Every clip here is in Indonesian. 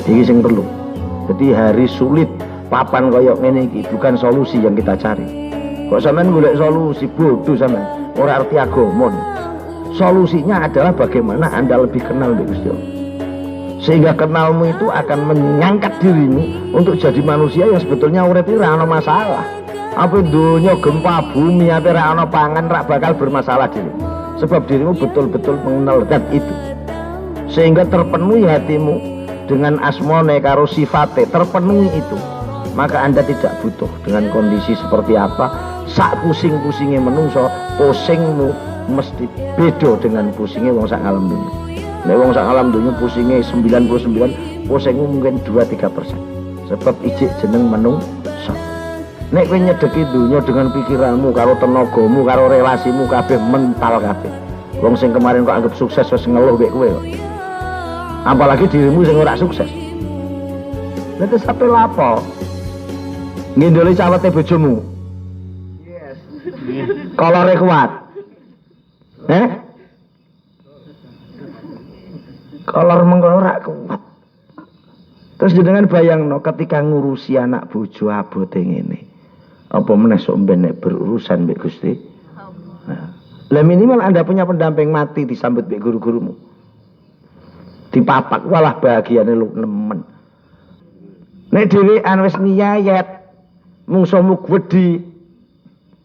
Iki sing perlu. Jadi hari sulit papan koyok ngene iki bukan solusi yang kita cari. Kok sampean golek solusi bodoh sampean. Ora arti agama. Solusinya adalah bagaimana Anda lebih kenal dengan Gusti Allah. Sehingga kenalmu itu akan mengangkat dirimu untuk jadi manusia yang sebetulnya urip ora ana masalah. Apa dunia gempa bumi apa ora ana pangan rak bakal bermasalah dirimu. Sebab dirimu betul-betul mengenal zat itu. Sehingga terpenuhi hatimu dengan asmone karo sifate, terpenuhi itu. Maka Anda tidak butuh dengan kondisi seperti apa. Sak pusing-pusingnya menungso, pusingmu mesti beda dengan pusingnya wong sak alam dunia. Nek wong sak alam dunia pusingnya 99, pusingmu mungkin 2-3%. Sebab ijik jeneng menungso. Nek kowe nyedeki dunia dengan pikiranmu, karo tenagamu, karo relasimu kabeh mental kabeh. Wong sing kemarin kok anggap sukses wis ngeluh mek kowe kok. Apalagi dirimu sing ora sukses. Nek sampe lapo? Ngendoli cawete bojomu. Yes. Kolore kuat. Kolor mengko ora kuat. Terus jenengan bayangno ketika ngurusi anak bojo abote ngene. Apa meneh sok ben nek berurusan mbek Gusti? Lah minimal Anda punya pendamping mati disambut mbek guru-gurumu. Dipapak walah bahagiane lu nemen. Nek dhewean wis nyayet mungsuhmu gwedi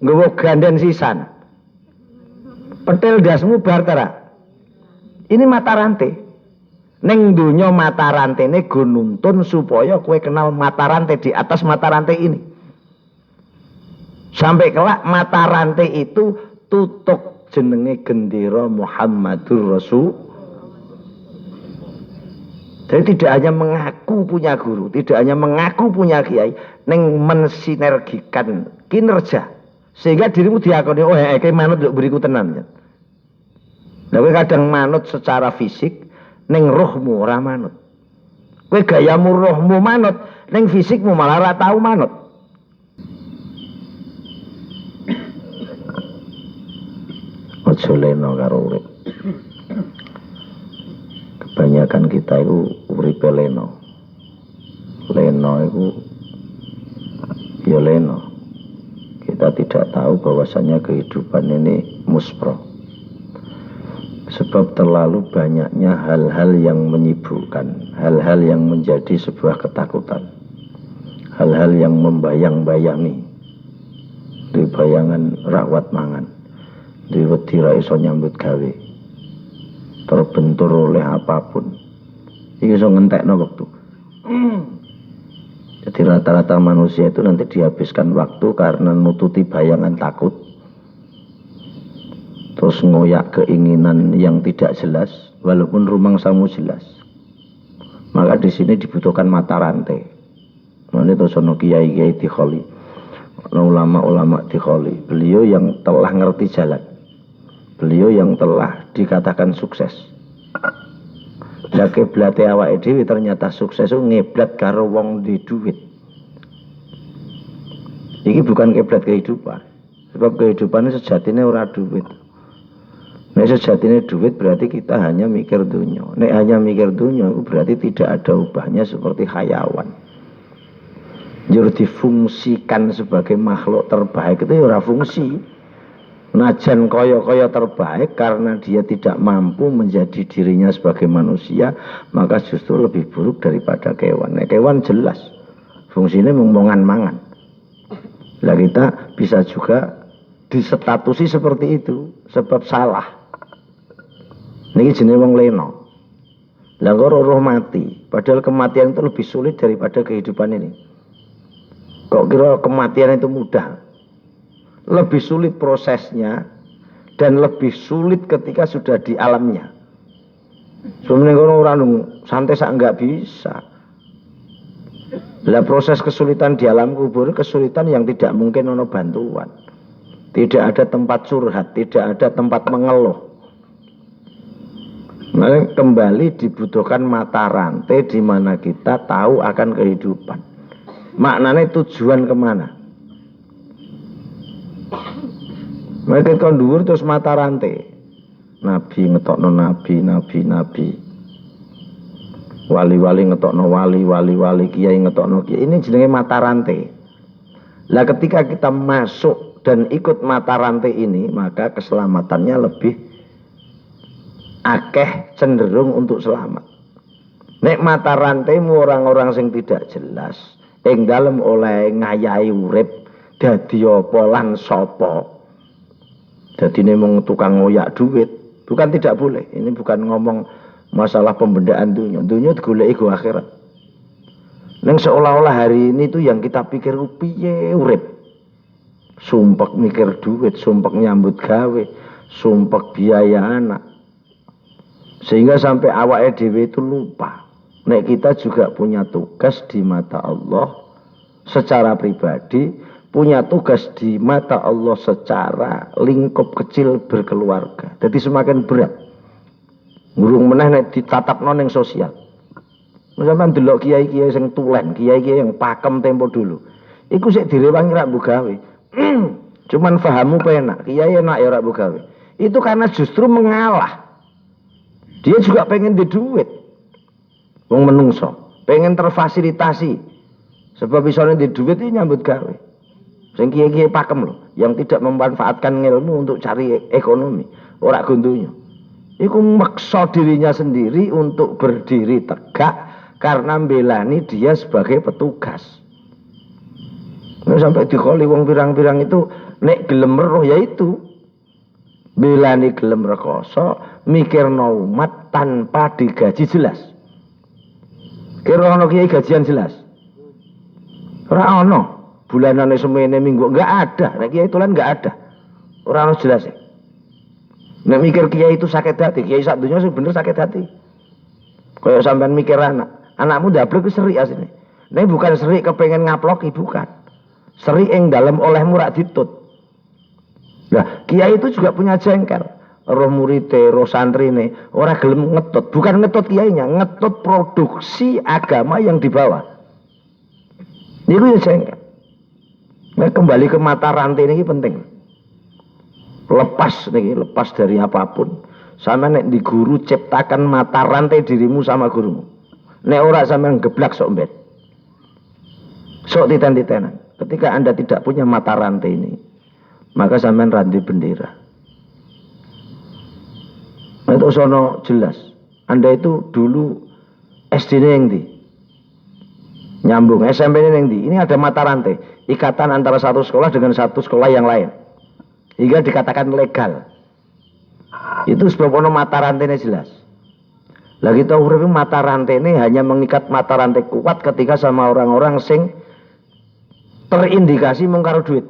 nggawa ganden sisan. Petel dasmu bar ta. Ini mata rantai. Ning donya mata rantene go nuntun supaya kowe kenal mata rantai di atas mata rantai ini. Sampai kelak mata rantai itu tutuk jenenge gendera Muhammadur Rasul. Jadi tidak hanya mengaku punya guru, tidak hanya mengaku punya kiai, neng mensinergikan kinerja sehingga dirimu diakoni oh kayak manut lho beriku tenan ya. Nah kowe kadang manut secara fisik, neng rohmu ora manut. Kowe gayamu rohmu manut, neng fisikmu malah ora tau manut. Ojo leno karo urip. Kebanyakan kita itu uripe leno. Leno itu ya leno. Kita tidak tahu bahwasanya kehidupan ini muspro. Sebab terlalu banyaknya hal-hal yang menyibukkan, hal-hal yang menjadi sebuah ketakutan, hal-hal yang membayang-bayangi. Di bayangan rawat mangan, di wedi ra iso nyambut gawe, terbentur oleh apapun. Iki iso ngentekno wektu. Jadi rata-rata manusia itu nanti dihabiskan waktu karena nututi bayangan takut, terus ngoyak keinginan yang tidak jelas, walaupun rumangsamu jelas. Maka di sini dibutuhkan mata rantai. Mana itu sono kiai-kiai dikholi, ulama-ulama dikholi. Beliau yang telah ngerti jalan, beliau yang telah dikatakan sukses. Lah kiblate awake dhewe ternyata sukses itu ngeblat karo wong di duit. Iki bukan kiblat kehidupan. Sebab kehidupan sejatinya ora duit. Nek sejatine duit berarti kita hanya mikir dunia. Nek hanya mikir dunia itu berarti tidak ada ubahnya seperti hayawan. Jur difungsikan sebagai makhluk terbaik itu ora fungsi. Najan kaya-kaya terbaik karena dia tidak mampu menjadi dirinya sebagai manusia, maka justru lebih buruk daripada kewan. Nek kewan jelas fungsinya mengongan mangan. Lah kita bisa juga disetatusi seperti itu sebab salah. Niki jenenge wong leno. Lah kok roh mati, padahal kematian itu lebih sulit daripada kehidupan ini. Kok kira kematian itu mudah? Lebih sulit prosesnya dan lebih sulit ketika sudah di alamnya. Sebenarnya kalau orang santai sak enggak bisa. Lah proses kesulitan di alam kubur kesulitan yang tidak mungkin ono bantuan. Tidak ada tempat curhat, tidak ada tempat mengeluh. Nah, kembali dibutuhkan mata rantai di mana kita tahu akan kehidupan. Maknanya tujuan kemana? Mereka kan dhuwur terus mata rantai. Nabi ngetokno nabi. Wali-wali ngetokno wali, wali-wali kiai ngetokno kiai. Ini jenenge mata rantai. Lah ketika kita masuk dan ikut mata rantai ini, maka keselamatannya lebih akeh, cenderung untuk selamat. Nek mata rantaimu orang-orang sing tidak jelas, ing dalem oleh ngayahi urip dadi apa lan sapa. Dadine mung tukang ngoyak duit, bukan tidak boleh. Ini bukan ngomong masalah pembendaan dunia. Dunia digoleki go akhirat. Neng seolah-olah hari ini tuh yang kita pikir piye urip. Sumpek mikir duit, sumpek nyambut gawe, sumpek biaya anak. Sehingga sampai awake dhewe itu lupa. Nek kita juga punya tugas di mata Allah secara pribadi, punya tugas di mata Allah secara lingkup kecil berkeluarga. Jadi semakin berat. Ngurung meneh nek ditatapno ning sosial. Sampeyan delok kiai-kiai sing tulen, kiai-kiai yang pakem tempo dulu. Iku sik direwangi ra mbok gawe. Cuman fahammu penak, kiai enak ya ra mbok gawe. Itu karena justru mengalah. Dia juga pengen di duit. Wong menungso, pengen terfasilitasi. Sebab isone di duit itu nyambut gawe. Sing kiai-kiai pakem lho, yang tidak memanfaatkan ilmu untuk cari ekonomi, ora gundunya. Iku maksa dirinya sendiri untuk berdiri tegak karena belani dia sebagai petugas. Nah, sampai dikoli wong pirang-pirang itu nek gelem roh yaitu belani gelem rekoso, mikirno umat tanpa digaji jelas. Kira ono kiai gajian jelas? Ora ono. Bulanane semene minggu enggak ada. Nek kiai tulen enggak ada. Ora ono jelas. Nek mikir kiai itu sakit hati, kiai sak dunya sing bener sakit hati. Kayak sampean mikir anakmu ndablek wis serik asine. Nek bukan serik kepengen ngaploki, bukan. Serik ing dalem olehmu rak ditut. Nah, kiai itu juga punya jengkel. Roh murite, roh santrine, ora gelem ngetut. Bukan ngetut kiainya, ngetut produksi agama yang dibawa. Itu ya jengkel. Nah, kembali ke mata rantai ini penting. Lepas nih, lepas dari apapun. Sama nek di guru ciptakan mata rantai dirimu sama gurumu. Nek ora sampean geblak sok mbet. Sok titen-titenan. Ketika Anda tidak punya mata rantai ini, maka sampean rantai bendera. Nah, itu sono jelas. Anda itu dulu SD-nya yang di nyambung, SMP-nya yang di. Ini ada mata rantai, ikatan antara satu sekolah dengan satu sekolah yang lain, hingga dikatakan legal. Itu sebab ono mata rantainya jelas. Lah kita urip mata rantai ini hanya mengikat mata rantai kuat ketika sama orang-orang sing terindikasi mung karo duit.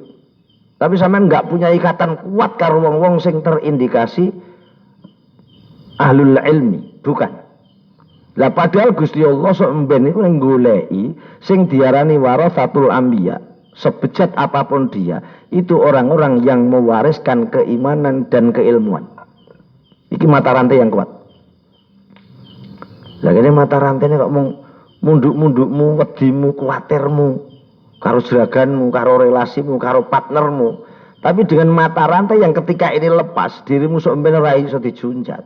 Tapi sampean enggak punya ikatan kuat karo wong-wong sing terindikasi ahlul ilmi, bukan. Lah padahal Gusti Allah sok mben niku ning goleki sing diarani waratsatul anbiya. Sebejat apapun dia, itu orang-orang yang mewariskan keimanan dan keilmuan. Iki mata rantai yang kuat. Lah kene mata rantainya kok mung munduk-mundukmu, wedimu, kuwatirmu, karo jeraganmu, karo relasimu, karo partnermu. Tapi dengan mata rantai yang ketika ini lepas, dirimu sok mben ora iso dijunjat.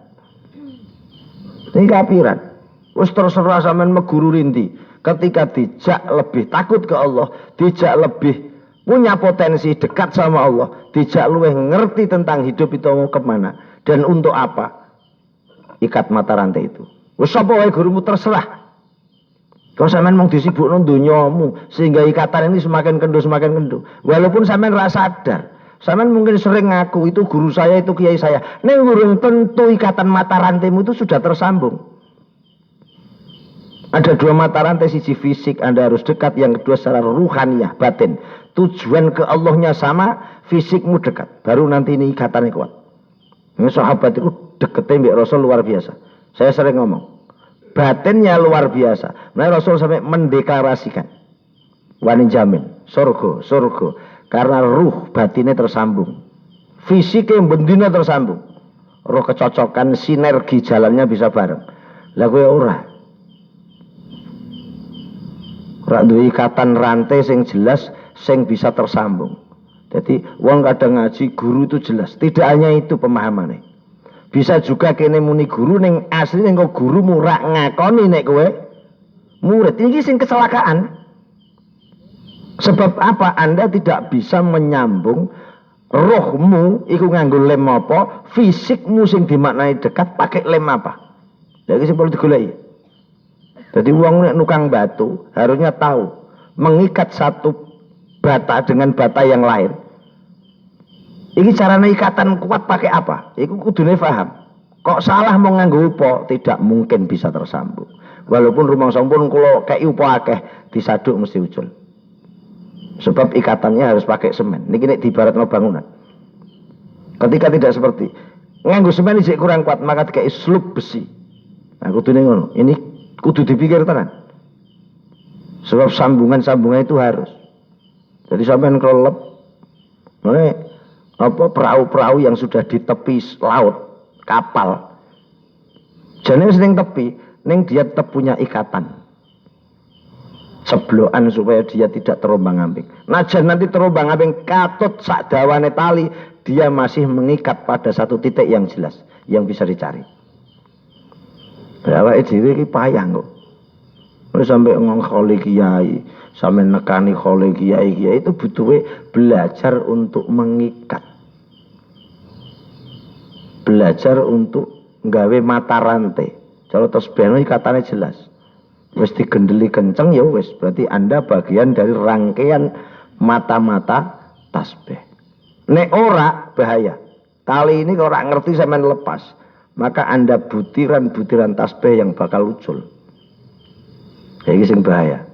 Ini kapiran. Wis terserah sampean meguru rinti. Ketika dijak lebih takut ke Allah, dijak lebih punya potensi dekat sama Allah, dijak luwih ngerti tentang hidup itu mau kemana dan untuk apa, ikat mata rantai itu. Wis sapa wae gurumu terserah. Kau sampean mung disibukno donyamu sehingga ikatan ini semakin kendu. Walaupun sampean ra sadar, sampean mungkin sering ngaku itu guru saya, itu kiai saya. Ning urung tentu ikatan mata rantaimu itu sudah tersambung. Ada dua mata rantai, sisi fisik Anda harus dekat, yang kedua secara ruhaniyah, batin. Tujuan ke Allahnya sama, fisikmu dekat. Baru nanti ini ikatannya kuat. Ini sahabat itu deketnya mbak Rasul luar biasa. Saya sering ngomong, batinnya luar biasa. Nah Rasul sampai mendeklarasikan, wani jamin, surga. Karena ruh batinnya tersambung. Fisiknya bendina tersambung. Roh kecocokan, sinergi jalannya bisa bareng. Lah kowe ora. Ora duwe ikatan rantai sing jelas, sing bisa tersambung. Jadi wong kadang ngaji guru itu jelas. Tidak hanya itu pemahamannya. Bisa juga kene muni guru ning asli ning kok gurumu rak ngakoni nek kowe murid ini sing kecelakaan. Sebab apa? Anda tidak bisa menyambung rohmu iku nganggo lem apa, fisikmu sing dimaknai dekat pakai lem apa. Jadi sing perlu digoleki. Jadi wong nek nukang batu harusnya tahu mengikat satu bata dengan bata yang lain. Iki carane ikatan kuat pakai apa? Iku kudune paham. Kok salah mau nganggo upo, tidak mungkin bisa tersambung. Walaupun rumang sampun kula kei upo akeh disaduk mesti ucul. Sebab ikatannya harus pakai semen. Niki nek diibaratno bangunan. Ketika tidak seperti nganggo semen isih kurang kuat, maka dikai slup besi. Nah, kudune ngono. Ini kudu dipikir tenan. Sebab sambungan-sambungan itu harus. Jadi sampean kelelep ngene apa perahu-perahu yang sudah di tepi laut, kapal. Jane wis ning tepi, ning dia tetap punya ikatan. Seblokan supaya dia tidak terombang-ambing. Najan nanti terombang-ambing katut sak dawane tali, dia masih mengikat pada satu titik yang jelas yang bisa dicari. Awake dhewe iki payah kok. Wis sampai ngomong kholi kiai, sampai nekani kholi kiai itu butuhe belajar untuk mengikat. Belajar untuk nggawe mata rantai. Kalau tasbih ikatane jelas. Wis digendeli kenceng ya wis, berarti Anda bagian dari rangkaian mata-mata tasbih. Nek ora bahaya. Tali ini kalau ora ngerti sampean lepas, maka Anda butiran-butiran tasbih yang bakal ucul. Iki sing bahaya.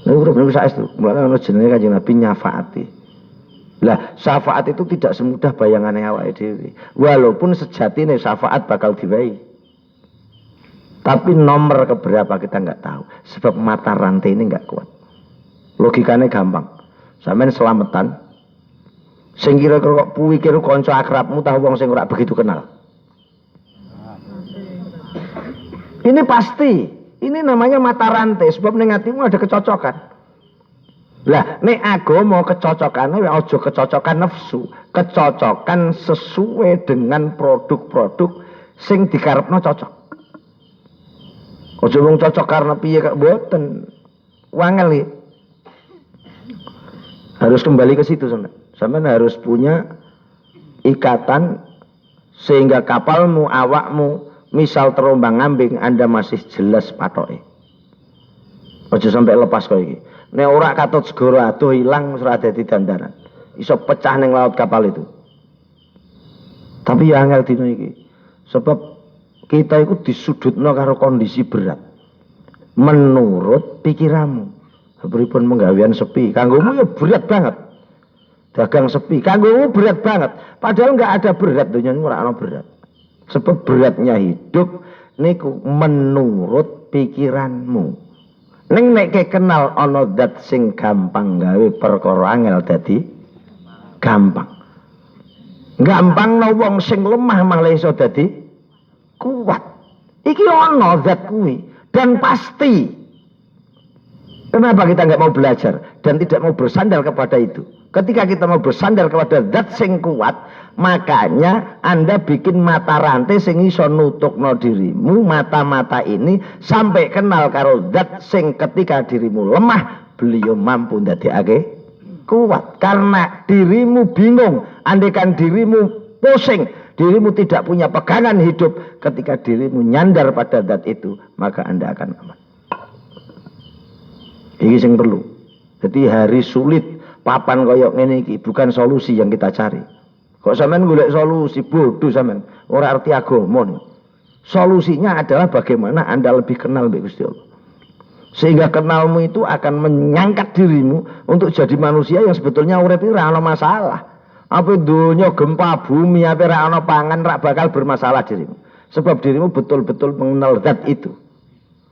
Nek urip saestu, mulane ana jenenge Kanjeng Nabi nyafaati. Lah, syafaat itu tidak semudah bayangane awake dhewe. Walaupun sejatine syafaat bakal diwehi. Tapi nomor keberapa kita nggak tahu. Sebab mata rantai ini nggak kuat. Logikanya gampang. Sampeyan selamatan. Sing kira-kira kok pikir kanca akrabmu tahu wong sing ora begitu kenal. Ini pasti. Ini namanya mata rantai. Sebab ning atimu ada kecocokan. Lah, nek agama kecocokane aja kecocokan nafsu, kecocokan sesuai dengan produk-produk sing dikarepno cocok. Aja wong cocok karena piye kak mboten. Wangel iki. Harus kembali ke situ sampean. Sampean harus punya ikatan sehingga kapalmu, awakmu misal terombang-ambing Anda masih jelas patoke. Aja sampai lepas kok iki. Nek ora katut segara adoh ilang wis ora dadi dandanan. Iso pecah ning laut kapal itu. Tapi ya angel dino iki. Sebab kita itu disudutno karo kondisi berat. Menurut pikiranmu. Pripun menggawean sepi. Kanggomu ya berat banget. Dagang sepi. Kanggomu berat banget. Padahal enggak ada berat. Dunia ora ana berat. Sebab beratnya hidup niku menurut pikiranmu. Ning nek kenal ana zat sing gampang gawe perkara angel dadi gampang. Gampang no wong sing lemah malah iso dadi kuat. Iki ono zat kuwi dan pasti. Kenapa kita nggak mau belajar dan tidak mau bersandar kepada itu? Ketika kita mau bersandar kepada zat sing kuat, makanya Anda bikin mata rantai sing iso nutukno dirimu, mata-mata ini sampai kenal karo zat sing ketika dirimu lemah, beliau mampu ndadekake kuat. Karena dirimu bingung, andaikan dirimu pusing, dirimu tidak punya pegangan hidup, ketika dirimu nyandar pada zat itu, maka Anda akan aman. Ini yang perlu. Jadi hari sulit, papan koyok ngene iki bukan solusi yang kita cari. Kok sampean golek solusi, bodoh sampean. Ora arti agama. Solusinya adalah bagaimana Anda lebih kenal mbek Gusti Allah. Sehingga kenalmu itu akan menyangkat dirimu untuk jadi manusia yang sebetulnya urip iki ora ana masalah. Apa dunia gempa bumi, apa ra ana pangan rak bakal bermasalah dirimu. Sebab dirimu betul-betul mengenal zat itu.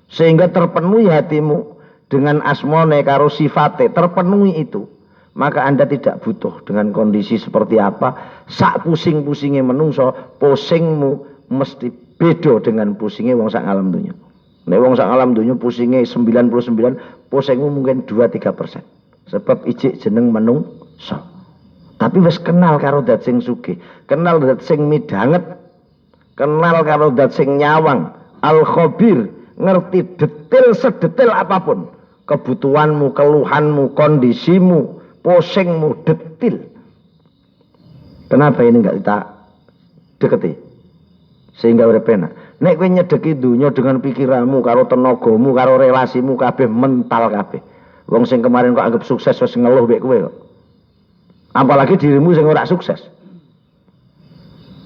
Sehingga terpenuhi hatimu dengan asmone karo sifate, terpenuhi itu. Maka Anda tidak butuh dengan kondisi seperti apa. Sak pusing-pusingnya menungso, pusingmu mesti beda dengan pusingnya wong sak alam dunia. Nek wong sak alam dunia pusingnya 99, pusingmu mungkin 2-3%. Sebab ijik jeneng menungso. Tapi wis kenal karo zat sing sugih, kenal zat sing midanget, kenal karo zat sing nyawang, al khabir, ngerti detail sedetail apapun kebutuhanmu, keluhanmu, kondisimu, pusingmu, detail. Kenapa ini enggak kita deketi? Sehingga urip enak. Nek kowe nyedeki dunya dengan pikiranmu, karo tenagamu, karo relasimu kabeh mental kabeh. Wong sing kemarin kok anggap sukses wis ngeluh mek kowe kok. Apalagi dirimu sing ora sukses.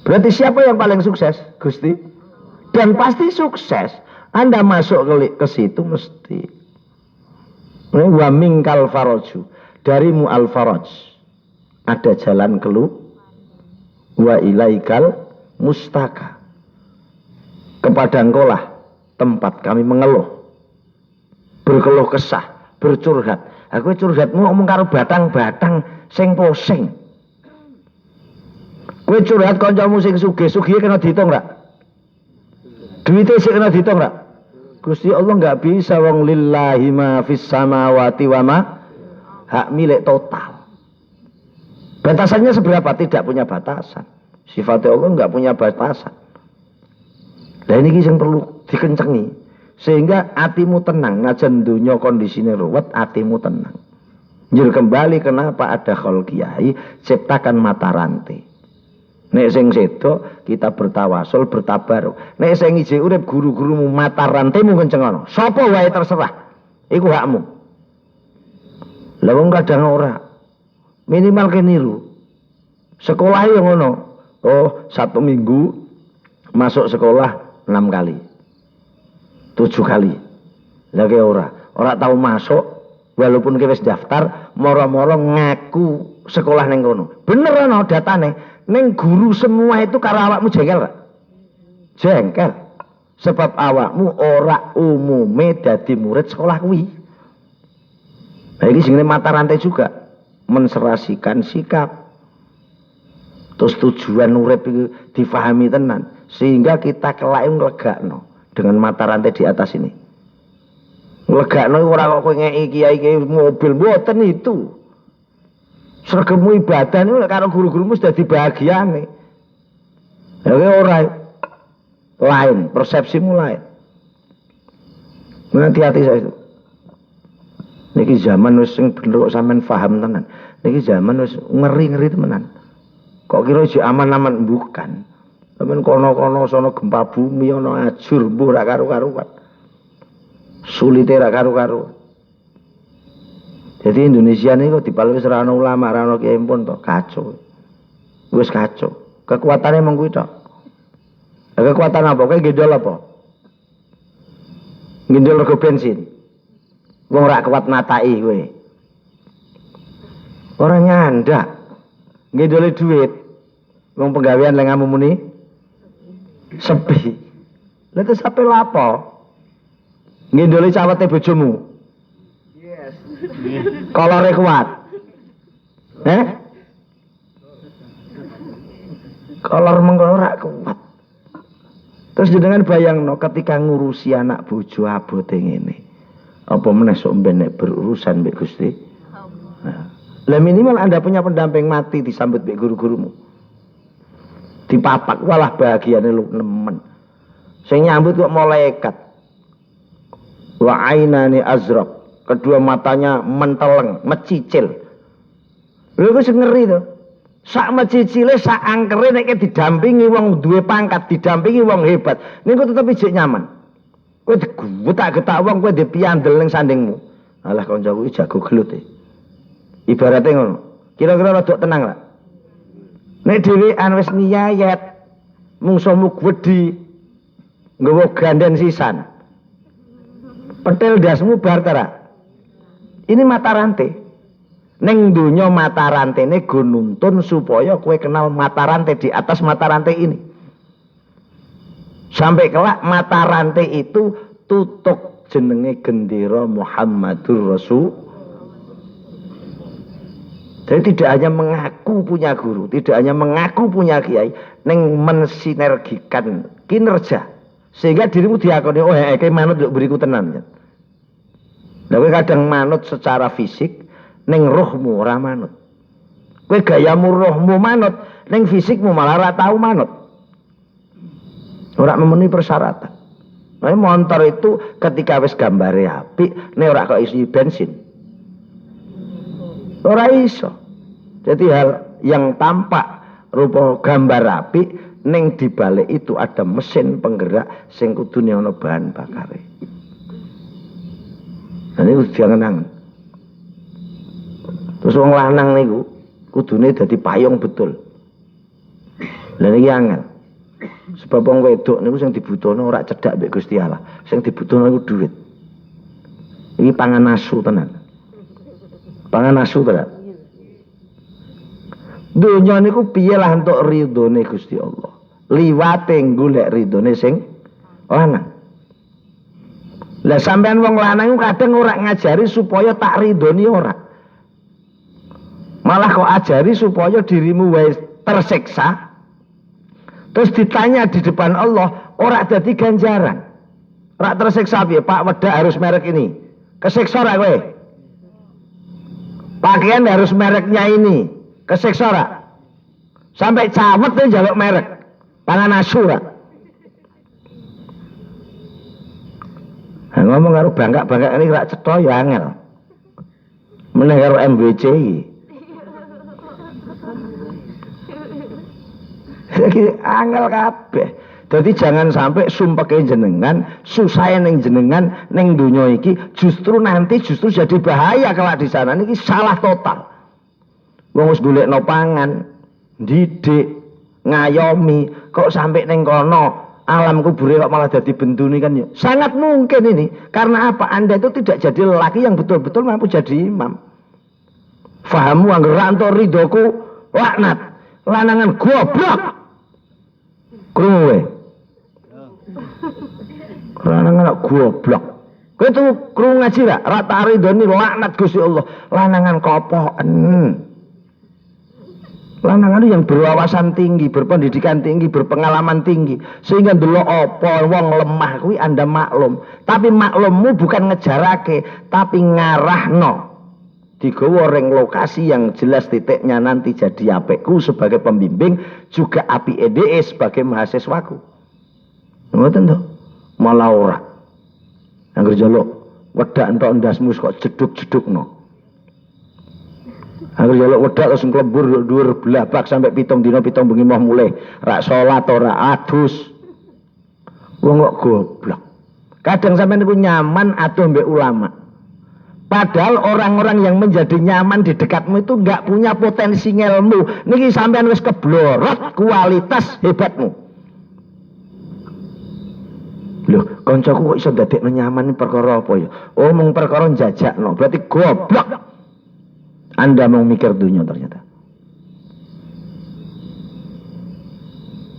Berarti siapa yang paling sukses? Gusti. Dan pasti sukses. Anda masuk ke situ mesti. Wa minkal faraju. Darimu al faraj. Ada jalan keluar. Wa ilaikal mustaka. Kepada engkaulah tempat kami mengeluh, berkeluh kesah, bercurhat. Aku curhatmu ngomong karo batang-batang sing posing. Kowe curhat kancamu sing sugih kena diitung ra? Duite sing kena diitung ra? Gusti Allah enggak bisa wong lillahi ma fis samawati wa ma hak milik total. Batasannya seberapa? Tidak punya batasan. Sifatnya Allah enggak punya batasan. Nah ini yang perlu dikencengi sehingga hatimu tenang. Najan dunya kondisine ruwet, hatimu tenang. Njur kembali kenapa ada kholqiyai ciptakan mata rantai. Nek sing sedo kita bertawasul, bertabaruk. Nek sing ije urip guru-gurumu mata rantaimu kencengono. Sapa wae terserah. Iku hakmu. Lah wong kadang ora. Minimal ke niru. Sekolah yo ngono. Oh, Sabtu Minggu masuk sekolah 6 kali 7 kali lagi ora tahu masuk walaupun kita wis daftar moro-moro ngaku sekolah neng kono bener ana datane neng guru semua itu karo awakmu jengkel gak? Jengkel sebab awakmu ora umume dadi murid sekolah kuwi. Nah ini sing mata rantai juga menserasikan sikap terus tujuan urip iki difahami tenan sehingga kita kelak nglegakno dengan mata rantai di atas ini. Nglegakno ora kok kowe ngeki kiai mobil mboten itu. Sregemu ibadah niku karo guru-gurumu dadi bahagiane. Ya ora lain, persepsimu lain. Hati-hati saya itu. Niki zaman wis sing bener kok sampean paham tenan. Niki zaman wis ngeri-ngeri tenan. Kok kira iki aman-aman bukan. Sampeyan kono-kono sono gempa bumi ana ajur mbuh ra karo-karuan. Sulite ra karo-karuan. Jadi Indonesia ini kok dipalui ora ana ulama, ora ana kiai pun to kacau. Wis kacau. Kekuatane mung kuwi tok. Kekuatan apa? Kowe gendol apa? Gendol rego bensin. Wong ora kuat natai kowe. Ora nyandak. Gendole duit. Wong penggawean lek ngamu muni sepi. Lha terus sampe lapo? Ngendoli cawete bojomu. Yes. Kolore kuat. Kolor mengko ora kuat. Terus jenengan bayangno ketika ngurusi anak bojo abote ngene. Apa meneh sok ben nek berurusan mbek Gusti? Nah, lah minimal Anda punya pendamping mati disambut mbek guru-gurumu. Dipapak walah bahagiane lu nemen. Sing nyambut kok malaikat. Wa ainani azraq, kedua matanya menteleng, mecicil. Lha wis ngeri to. Sak mecicile sak angkere nek didampingi wong duwe pangkat, didampingi wong hebat, niku tetep ijek nyaman. Kowe digutak-getak wong kowe dipiandel ning sandingmu. Alah kancaku iki jago gelut e. Ibarate ngono. Kira-kira rada tenang lah. Nek dhewean wis nyayet mungsuhmu gwedhi nggawa ganden sisan. Petel dasmu bar ta. Ini mata rantai. Ning donya mata rantene go nuntun supaya kowe kenal mata rantai di atas mata rantai ini. Sampai kelak mata rantai itu tutuk jenenge gendera Muhammadur Rasul. Jadi tidak hanya mengaku punya guru, tidak hanya mengaku punya kiai, neng mensinergikan kinerja sehingga dirimu diakoni oh kayak manut yuk beriku tenan. Tapi kadang manut secara fisik, neng rohmu ora manut. Kowe gayamu rohmu manut, neng fisikmu malah ora tahu manut. Ora memenuhi persyaratan. Nah, motor itu ketika wis gambare apik, nek ora kok isi bensin. Ora iso. Jadi hal yang tampak rupa gambar apik ning dibalik itu ada mesin penggerak sing kudune ana bahan bakare. Nah niku jangan-jangan. Terus wong lanang niku kudune dadi payung betul. Lah niki angel. Sebab wong wedok niku sing dibutuhno ora cedhak mbek Gusti Allah. Sing dibutuhno iku dhuwit. Iki pangan asu tenan. Pangan asu tenan. Dunya niku piye lah entuk ridhone Gusti Allah. Liwate golek ridhone sing lanang. Lah sampean wong lanang kadang ora ngajari supaya tak ridhoni ora. Malah kok ajari supaya dirimu wae tersiksa. Terus ditanya di depan Allah, ora dadi ganjaran. Ora tersiksa piye? Pak wedak harus merek ini. Kesiksa ora kowe? Pakaian harus mereknya ini. Kesiksa ora? Sampai cawet e njaluk merek. Pangan asu ora? Ngomong karo bangga-bangga ini rak cetha ya angel. Meneh karo MBC iki. Iki angel kabeh. Jadi jangan sampai sumpeke jenengan, susahe ning jenengan ning donya iki justru jadi bahaya kelak di sana. Niki salah total. Wong wis golekno pangan, didik, ngayomi, kok sampai ning kono alam kubure kok malah jadi benduni kan ya. Sangat mungkin ini. Karena apa? Anda itu tidak jadi lelaki yang betul-betul mampu jadi imam. Fahamu angger antuk ridhoku laknat. Lanangan goblok. Krungu kowe. Lanangan goblok. Kowe tuh krungu ngaji ra? Ra tak ridhoni laknat Gusti Allah. Lanangan kopoken. Lanangan yang berwawasan tinggi, berpendidikan tinggi, berpengalaman tinggi, sehingga ndelok apa wong lemah kuwi Anda maklum. Tapi maklummu bukan ngejarake, tapi ngarahno. Digawa ring lokasi yang jelas titiknya nanti jadi apikku sebagai pembimbing, juga apike dhewe sebagai mahasiswaku. Ngoten to? Malah ora. Angger njaluk wedak entuk ndasmu kok jeduk-jedukno. Aku jaluk wedak terus nglebur dhuwur blabak sampai 7 dina 7 bengi mau mulai rak salat ora adus. Wong kok goblok. Kadang sampean niku nyaman adoh mbek ulama. Padahal orang-orang yang menjadi nyaman di dekatmu itu enggak punya potensi ngelmu. Niki sampean wis keblorot kualitas hebatmu. Loh, kancaku kok iso dadekno nyaman perkara apa ya? Oh, mung perkara njajakno. Berarti goblok. Anda mau mikir dunia ternyata.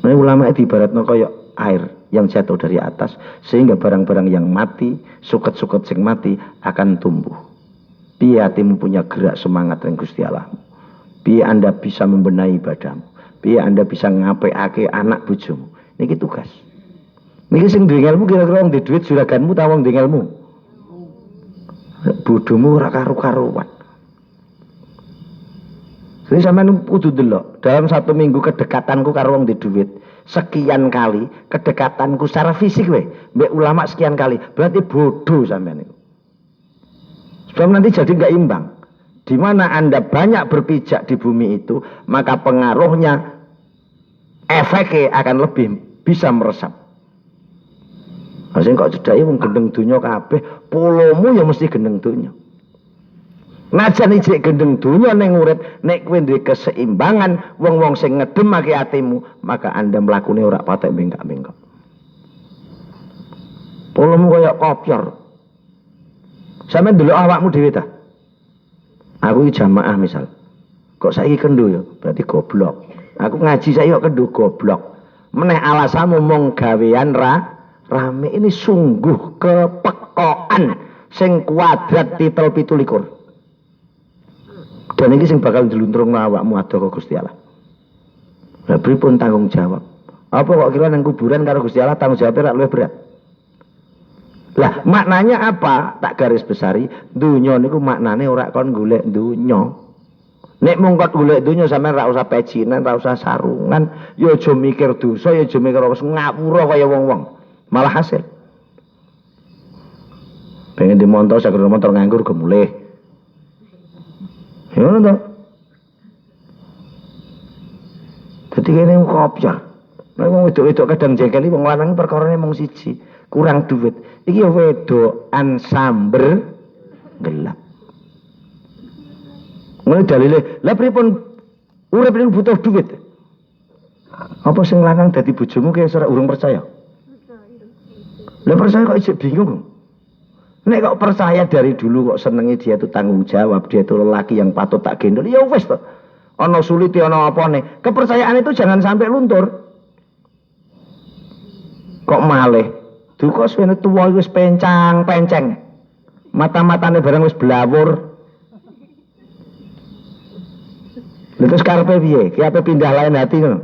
Nah, ulama itu ibaratnya kayak air yang jatuh dari atas, sehingga barang-barang yang mati, suket-suket sing mati akan tumbuh. Piye hatimu punya gerak semangat dengan Gusti Allah. Piye Anda bisa membenahi ibadahmu. Piye Anda bisa ngapikake anak bojomu. Niki tugas. Niki sing duwe ilmu kira-kira wong duwe duit juraganmu ta wong duwe ilmu. Bodohmu ora karu-karuan. Jadi sampean kudu delok dalam 1 minggu kedekatanku karo wong di duit sekian kali, kedekatanku secara fisik mbek ulama sekian kali, berarti bodoh sampean itu. Sebab nanti jadi enggak imbang. Di mana Anda banyak berpijak di bumi itu, maka pengaruhnya efeknya akan lebih bisa meresap. Sing kok cedhake wong gendeng donya kabeh, polomu ya mesti gendeng donya. Najan ijik gendeng dunya ning urip, nek kowe duwe keseimbangan wong-wong sing ngedemake atimu, maka Anda mlakune ora patek bengkak-bengkok. Polomu kaya kopior. Sampe ndelok awakmu dhewe ta. Aku iki jamaah misal. Kok saiki kendo ya? Berarti goblok. Aku ngaji saiki kok kendo goblok. Meneh alasanmu mung gawean rame, ini sungguh kepekokan sing kuadrat titel 17. Dan ini sing bakal dilunturung awakmu ado ke Gusti Allah. Lah pripun tanggung jawab? Apa kok kira nang kuburan karo Gusti Allah tanggung jawabnya rak luwih berat? Lah maknanya apa? Tak garis besari, dunya niku maknane ora kon golek dunya. Nek mung kok golek dunya sampean ra usah pecinan, ra usah sarungan, ya aja mikir dosa, ya aja mikir wis ngapura kaya wong-wong. Malah hasil. Pengen dimontor saged motor nganggur gemulih. Ya ngono to. Dadi kene kopjar. Nek wong wedok-wedok kadang jengkeli wong lanang perkarane mung siji, kurang duit. Iki ya wedokan samber gelap. Ngono dalile, lha pripun urip niku butuh duit. Apa sing lanang dadi bojomu ki ora urung percaya? Lah percaya kok isih bingung. Nek kok percaya dari dulu kok senengi dia itu tanggung jawab, dia itu lelaki yang patut tak gendol, ya wis to. Ana sulite ana apane. Kepercayaan itu jangan sampai luntur. Kok malih? Duka suwene tuwa wis pencang-penceng. Mata-matane barang wis blawur. Lha terus karepe piye? Ki ape pindah lain hati ngono.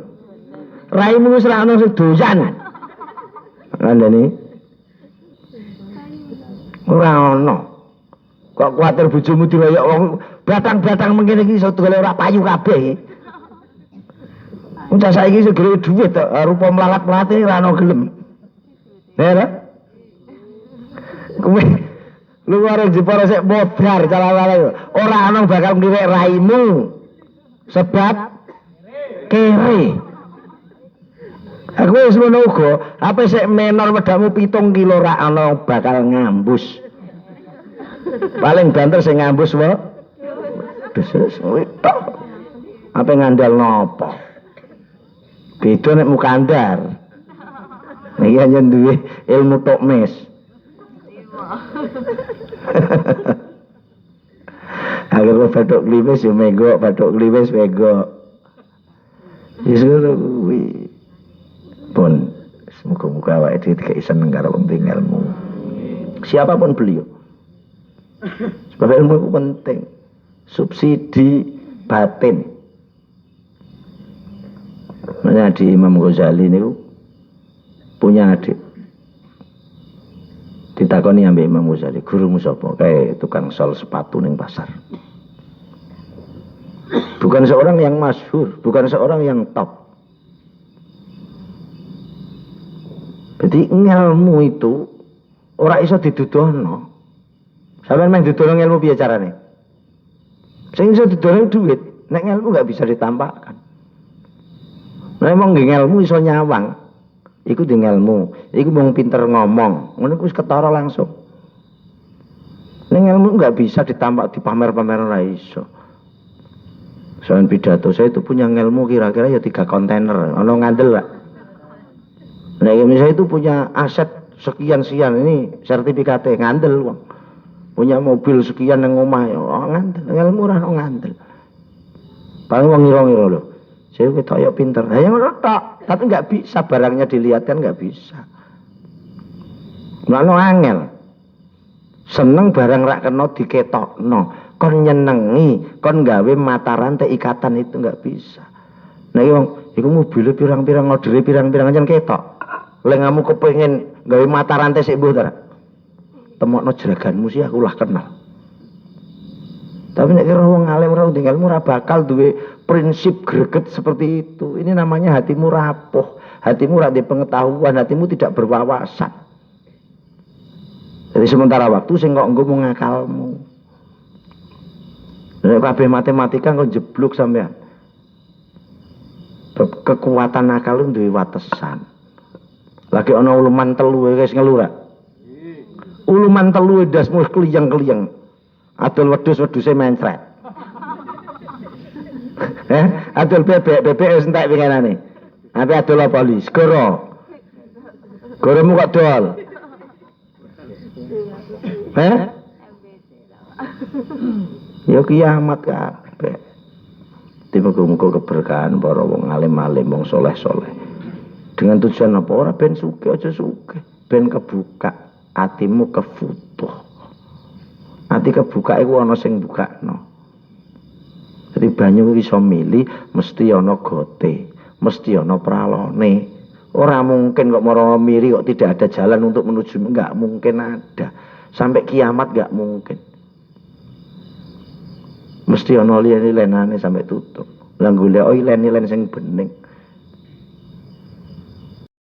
Raimu wis ra ono sing doyan. Ngandani. Ora ono. Kok kuwatir bojomu diroyok wong batang-batang mengkene iki iso dole ora payu kabeh. Uncah saiki segere dhuwit to, rupa mlalat-mlate ora ono gelem. Ya, kowe lu arep jepara sik modar calawale. Ora ana bakal ngliwek raimu. Sebab kere. Aku wis ngono uga, apa sik menor wedakmu 7 kilo ra ana bakal ngambus. Paling banter sing ngambus wae. Deses tok. Apa ngandal napa? Beda nek mukandar. Iki hanya duwe ilmu tok mes. Agar bathuk kliwis yo mego, bathuk kliwis mego. Iso kuwi. Pun semoga-moga awake dhewe dikai seneng karo wong ilmu. Siapapun beliau. Sebab ilmu itu penting. Subsidi batin. Makanya di Imam Ghazali ini punya adik. Ditakoni ambek Imam Ghazali, gurumu sapa? Kayak tukang sol sepatu ning pasar. Bukan seorang yang masyhur, bukan seorang yang top. Jadi ilmu itu ora iso didudono. Sampeyan men dudono ilmu piye carane? Sing iso didono duit, nek ilmu enggak bisa ditampakkan. Memang ilmu iso nyawang. Iku di ilmu, iku mung pinter ngomong, ngono wis ketara langsung. Ning ilmu enggak bisa ditampak dipamer-pamer ora iso. Soal pidato saya itu punya ilmu kira-kira ya 3 kontainer, ono ngandel lah. Nah, misalnya itu punya aset sekian-sekian, ini sertifikatnya ngandel wong. Punya mobil sekian yang omah ya ngandel, ilmu ora ngandel. Paling wong ngira-ngira lho. Saya ketok ya pinter. Nah, yang tok, tapi enggak bisa barangnya dilihat kan enggak bisa. Ngono angel. Seneng barang rak kena diketokno. Kon nyenengi, kon gawe mata rantai ikatan itu enggak bisa. Nah, iku mobilnya pirang-pirang ngordere pirang-pirang aja ketok. Lek kamu kepengin gawe mata rantai sik mbuh ta. Temokno jeraganmu sih aku lah kenal. Tapi nek kira wong alim ora ilmu ora bakal duwe prinsip greget seperti itu. Ini namanya hatimu rapuh, hatimu ora di pengetahuan, hatimu tidak berwawasan. Jadi sementara waktu sing kok engko mung ngakalmu. Nek kabeh matematika kok jeblok sampean. Kekuatan akal lu duwe watesan. Lagi ana uluman telu wis ngelura. Uluman telu dasmu kliyeng-kliyeng. Adol wedhus-wedhuse mencret. Adol bebek wis entek pingenane. Ape adol apa li? Segoro. Goromu kok dol. Ya kiamat kabeh. Muga-muga keberkahan para wong alim-alim, wong soleh-soleh. Dengan tujuan apa? Ora ben sugih, aja sugih. Ben kebuka, atimu kefutuh. Ati kebuka iku ana sing bukakno. Jadi banyu iso milih mesti ana gote, mesti ana pralone. Ora mungkin kok mara miri kok tidak ada jalan untuk menuju, enggak mungkin ada. Sampai kiamat enggak mungkin. Mesti ana liyan-liyanane sampai tutup. Lah golek ilen-ilen sing bening.